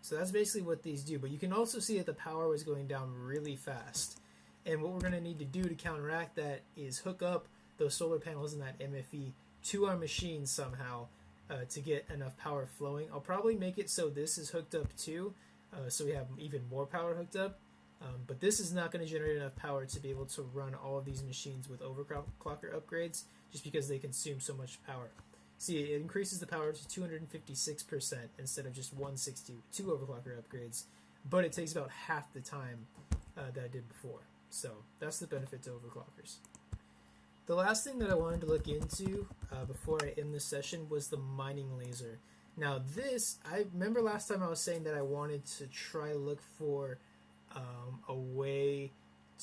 So that's basically what these do. But you can also see that the power was going down really fast. And what we're going to need to do to counteract that is hook up those solar panels and that MFE to our machine somehow to get enough power flowing. I'll probably make it so this is hooked up too, so we have even more power hooked up. But this is not going to generate enough power to be able to run all of these machines with overclocker upgrades just because they consume so much power. See, it increases the power to 256% instead of just 160 with 2 overclocker upgrades, but it takes about half the time that I did before. So that's the benefit to overclockers. The last thing that I wanted to look into before I end this session was the mining laser. Now this, I remember last time I was saying that I wanted to try look for a way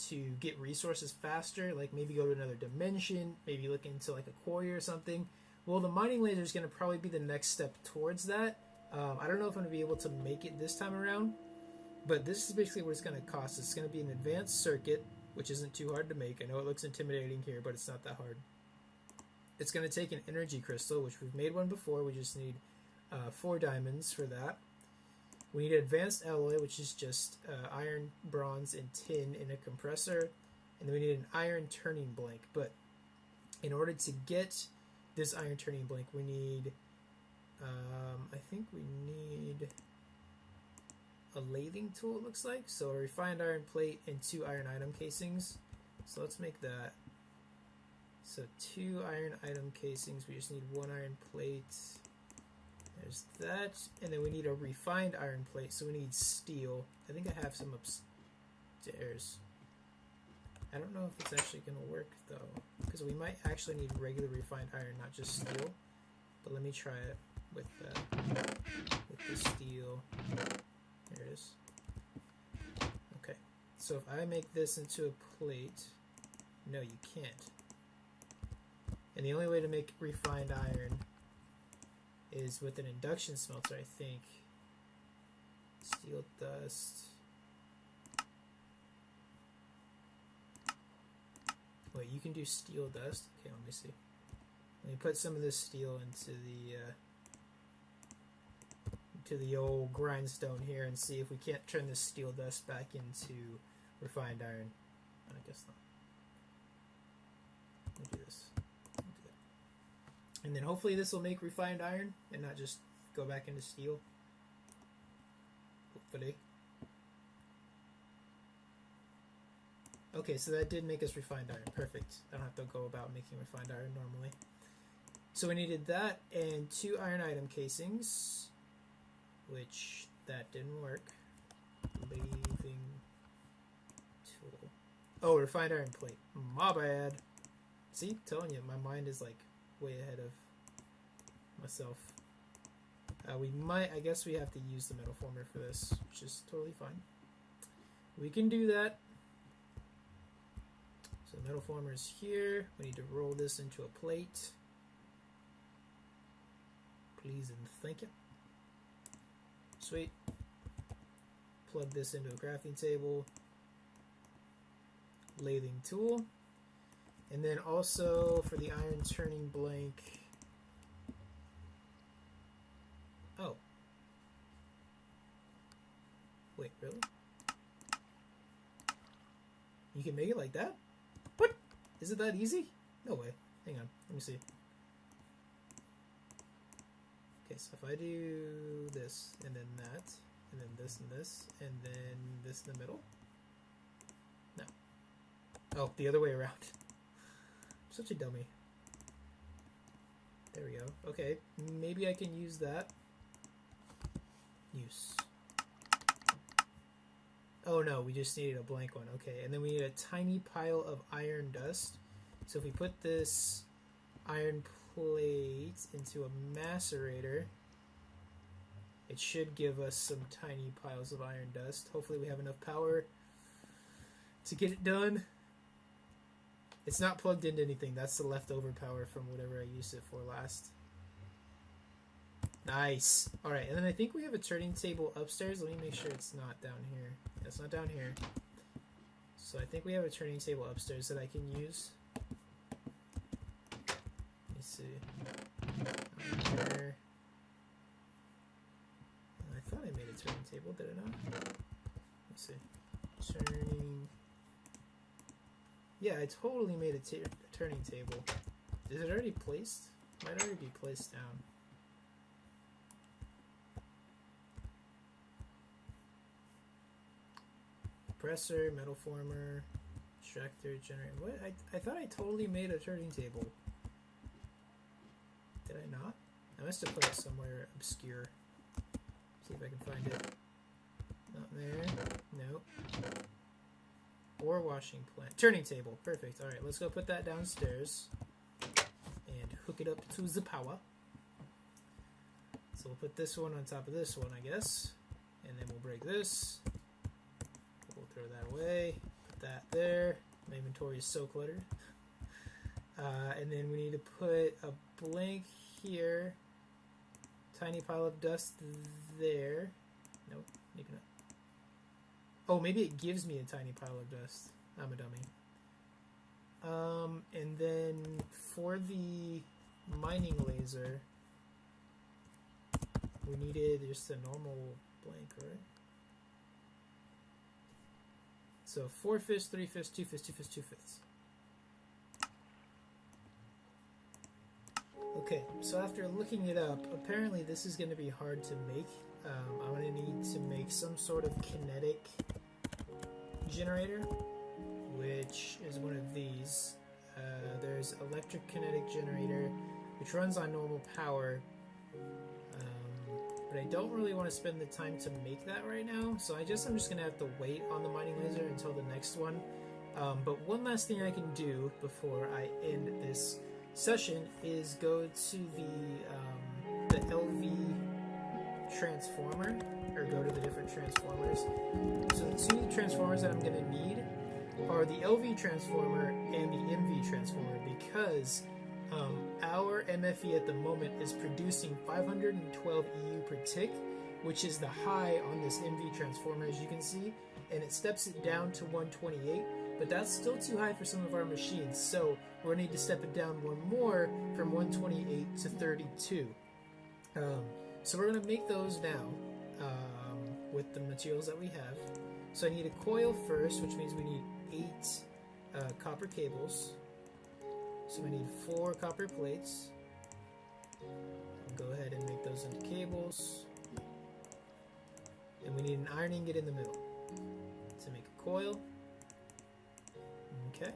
to get resources faster, like maybe go to another dimension, maybe look into like a quarry or something. Well, the mining laser is going to probably be the next step towards that. I don't know if I'm going to be able to make it this time around, but this is basically what it's going to cost. It's going to be an advanced circuit, which isn't too hard to make. I know it looks intimidating here, but it's not that hard. It's going to take an energy crystal, which we've made one before. We just need 4 diamonds for that. We need advanced alloy, which is just iron, bronze, and tin in a compressor. And then we need an iron turning blank. But in order to get this iron turning blank, we need, I think we need a lathing tool, it looks like. So a refined iron plate and 2 iron item casings. So let's make that. So 2 iron item casings, we just need 1 iron plate. There's that, and then we need a refined iron plate, so we need steel. I think I have some upstairs. I don't know if it's actually going to work, though, because we might actually need regular refined iron, not just steel. But let me try it with the steel. There it is. Okay, so if I make this into a plate, no, you can't. And the only way to make refined iron is with an induction smelter, I think. Steel dust. Wait, you can do steel dust? Okay, let me see. Let me put some of this steel into the old grindstone here and see if we can't turn this steel dust back into refined iron. I guess not. Let me do this. And then hopefully this will make refined iron and not just go back into steel. Hopefully. Okay, so that did make us refined iron. Perfect. I don't have to go about making refined iron normally. So we needed that and 2 iron item casings, which that didn't work. Lathing tool. Oh, refined iron plate. My bad. See, telling you, my mind is like way ahead of myself. I guess we have to use the metal former for this, which is totally fine. We can do that. So metal former is here. We need to roll this into a plate. Please and thank you. Sweet. Plug this into a crafting table. Lathing tool. And then also for the iron turning blank. Oh. Wait, really? You can make it like that? What? Is it that easy? No way. Hang on. Let me see. Okay, so if I do this, and then that, and then this and this, and then this in the middle. No. Oh, the other way around. I'm such a dummy. There we go. Okay, maybe I can use that. Use. Oh no, we just needed a blank one. Okay, and then we need a tiny pile of iron dust. So if we put this iron plate into a macerator, it should give us some tiny piles of iron dust. Hopefully we have enough power to get it done. It's not plugged into anything. That's the leftover power from whatever I used it for last. Nice. All right, and then I think we have a turning table upstairs. Let me make sure it's not down here. Yeah, it's not down here. So I think we have a turning table upstairs that I can use. Let me see. Here. I thought I made a turning table, did I not? Let me see. Turning. Yeah, I totally made a turning table. Is it already placed? Might already be placed down. Compressor, metal former, extractor, generator. What? I thought I totally made a turning table. Did I not? I must have put it somewhere obscure. See if I can find it. Not there. Nope. Or washing plant. Turning table. Perfect. Alright, let's go put that downstairs. And hook it up to the power. So we'll put this one on top of this one, I guess. And then we'll break this. We'll throw that away. Put that there. My inventory is so cluttered. And then we need to put a blank here. Tiny pile of dust there. Nope, maybe not. Oh, maybe it gives me a tiny pile of dust. I'm a dummy. And then for the mining laser, we needed just a normal blank, right? So 4 fists, 3 fists, 2 fists, 2 fists, 2 fists. Okay, so after looking it up, apparently this is going to be hard to make. I'm going to need to make some sort of kinetic generator, which is one of these. There's electric kinetic generator, which runs on normal power, but I don't really want to spend the time to make that right now, so I'm just going to have to wait on the mining laser until the next one. But one last thing I can do before I end this session is go to the LV transformer, or go to the different transformers. So the two transformers that I'm going to need are the LV transformer and the MV transformer, because our MFE at the moment is producing 512 EU per tick, which is the high on this MV transformer, as you can see, and it steps it down to 128, but that's still too high for some of our machines, so we're going to need to step it down one more from 128 to 32. So we're going to make those now with the materials that we have. So I need a coil first, which means we need 8 copper cables. So we need 4 copper plates. I'll go ahead and make those into cables. And we need an iron ingot in the middle to make a coil. Okay.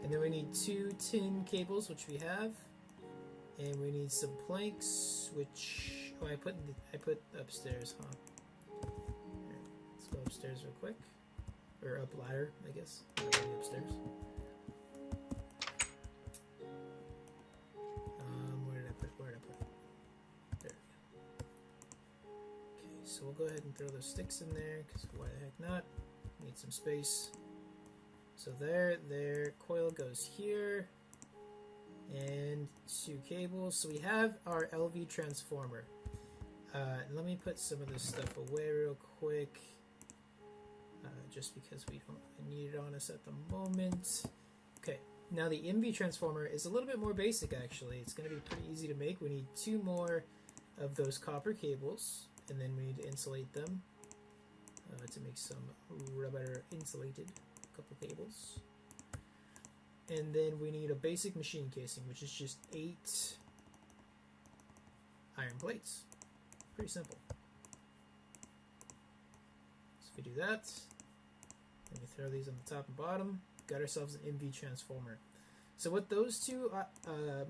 And then we need 2 tin cables, which we have. And we need some planks, which I put upstairs, huh? Alright, let's go upstairs real quick. Or up ladder, I guess. Upstairs. Where did I put it? There we go. Okay, so we'll go ahead and throw those sticks in there, because why the heck not? Need some space. So there, coil goes here. And 2 cables. So we have our LV transformer. Let me put some of this stuff away real quick. Just because we don't need it on us at the moment. Okay, now the MV transformer is a little bit more basic actually. It's going to be pretty easy to make. We need 2 more of those copper cables, and then we need to insulate them to make some rubber insulated couple cables. And then we need a basic machine casing, which is just 8 iron plates. Pretty simple. So if we do that, then we throw these on the top and bottom, got ourselves an MV transformer. So what those two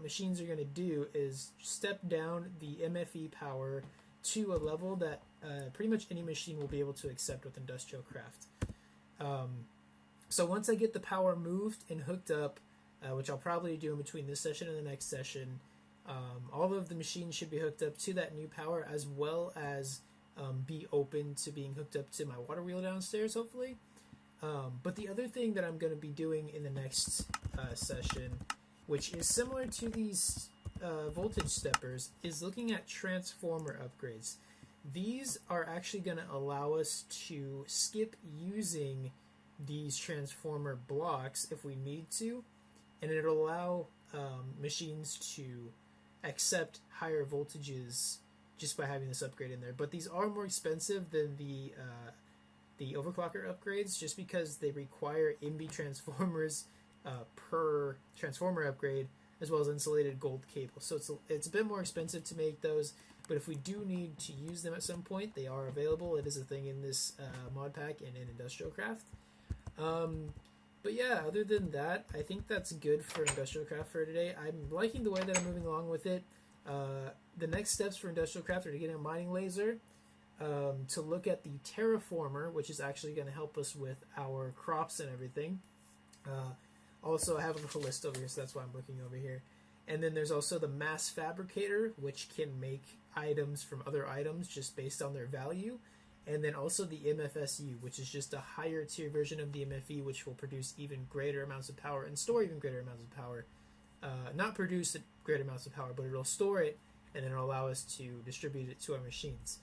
machines are going to do is step down the MFE power to a level that pretty much any machine will be able to accept with industrial craft. So once I get the power moved and hooked up, which I'll probably do in between this session and the next session, all of the machines should be hooked up to that new power, as well as be open to being hooked up to my water wheel downstairs, hopefully. But the other thing that I'm going to be doing in the next session, which is similar to these voltage steppers is looking at transformer upgrades. These are actually going to allow us to skip using these transformer blocks if we need to, and it'll allow machines to accept higher voltages just by having this upgrade in there. But these are more expensive than the overclocker upgrades, just because they require MB transformers per transformer upgrade, as well as insulated gold cable. So it's a bit more expensive to make those, but if we do need to use them at some point, they are available. It is a thing in this mod pack and in Industrial Craft. But yeah, other than that, I think that's good for Industrial Craft for today. I'm liking the way that I'm moving along with it. The next steps for Industrial Craft are to get a mining laser, to look at the terraformer, which is actually going to help us with our crops and everything. Also, I have a little list over here, so that's why I'm looking over here. And then there's also the mass fabricator, which can make items from other items just based on their value. And then also the MFSU, which is just a higher tier version of the MFE, which will produce even greater amounts of power and store even greater amounts of power. Not produce greater amounts of power, but it'll store it, and then it'll allow us to distribute it to our machines.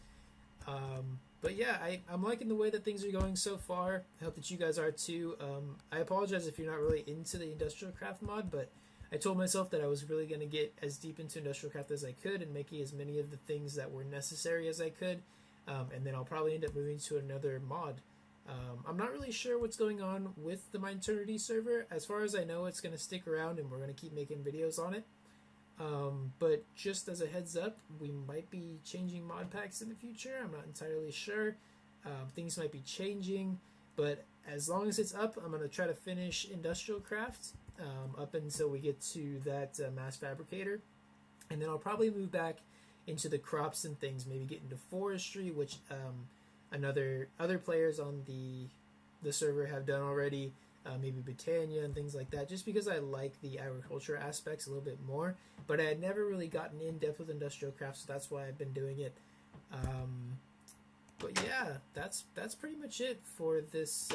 But yeah, I'm liking the way that things are going so far. I hope that you guys are too. I apologize if you're not really into the Industrial Craft mod, but I told myself that I was really going to get as deep into Industrial Craft as I could and making as many of the things that were necessary as I could. And then I'll probably end up moving to another mod. I'm not really sure what's going on with the MINETERNITY server. As far as I know, it's going to stick around and we're going to keep making videos on it. But just as a heads up, we might be changing mod packs in the future. I'm not entirely sure. Things might be changing, but as long as it's up, I'm going to try to finish Industrial Craft up until we get to that mass fabricator. And then I'll probably move back into the crops and things, maybe get into forestry, which other players on the server have done already, maybe Botania and things like that, just because I like the agriculture aspects a little bit more, but I had never really gotten in depth with Industrial Craft, so that's why I've been doing it. But yeah, that's pretty much it for this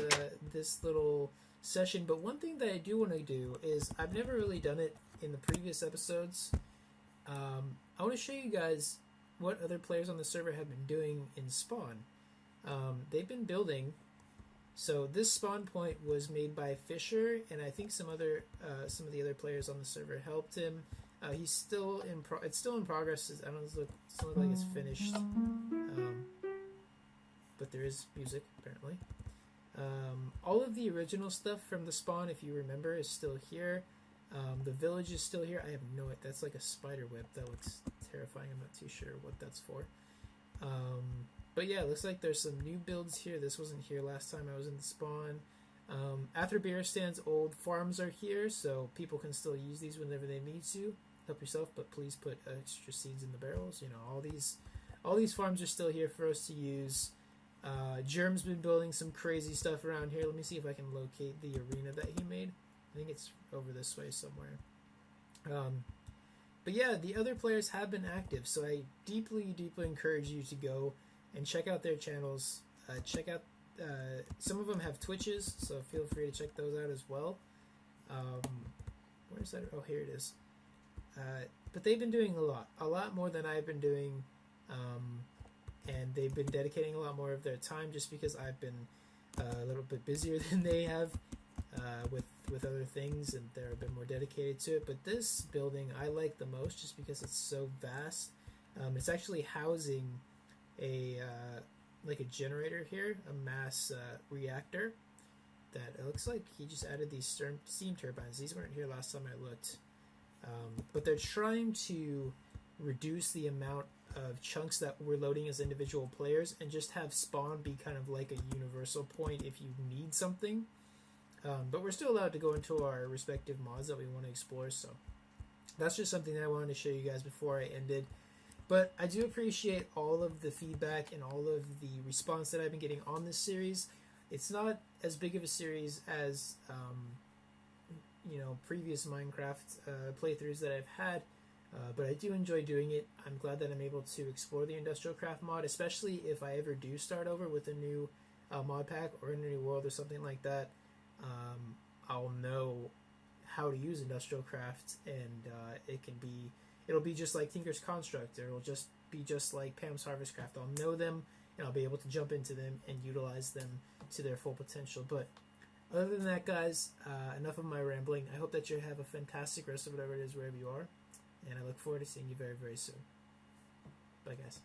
little session. But one thing that I do want to do is, I've never really done it in the previous episodes. I want to show you guys what other players on the server have been doing in spawn. They've been building. So this spawn point was made by Fisher, and I think some of the other players on the server helped him. He's still it's still in progress. I don't look, it doesn't look like it's finished. But there is music apparently. All of the original stuff from the spawn, if you remember, is still here. The village is still here. I have no idea. That's like a spider web. That looks terrifying. I'm not too sure what that's for. But yeah, it looks like there's some new builds here. This wasn't here last time I was in the spawn. After Beer Stand's old farms are here, so people can still use these whenever they need to. Help yourself, but please put extra seeds in the barrels. You know, all these farms are still here for us to use. Germ's been building some crazy stuff around here. Let me see if I can locate the arena that he made. I think it's over this way somewhere. But yeah, the other players have been active, so I deeply encourage you to go and check out their channels. Check out some of them have Twitches, so feel free to check those out as well. Where's that? Oh, here it is. But they've been doing a lot more than I've been doing, and they've been dedicating a lot more of their time, just because I've been a little bit busier than they have with other things, and they're a bit more dedicated to it. But this building I like the most, just because it's so vast. It's actually housing a generator here, a mass reactor. That it looks like he just added these steam turbines. These weren't here last time I looked. But they're trying to reduce the amount of chunks that we're loading as individual players, and just have spawn be kind of like a universal point if you need something. But we're still allowed to go into our respective mods that we want to explore, so that's just something that I wanted to show you guys before I ended. But I do appreciate all of the feedback and all of the response that I've been getting on this series. It's not as big of a series as previous Minecraft playthroughs that I've had, but I do enjoy doing it. I'm glad that I'm able to explore the Industrial Craft mod, especially if I ever do start over with a new mod pack or in a new world or something like that. I'll know how to use Industrial Craft, and it can be it'll be just like Tinker's Construct, or it'll just be just like Pam's Harvestcraft. I'll know them, and I'll be able to jump into them and utilize them to their full potential. But other than that, guys, enough of my rambling. I hope that you have a fantastic rest of whatever it is, wherever you are, and I look forward to seeing you very, very soon. Bye, guys.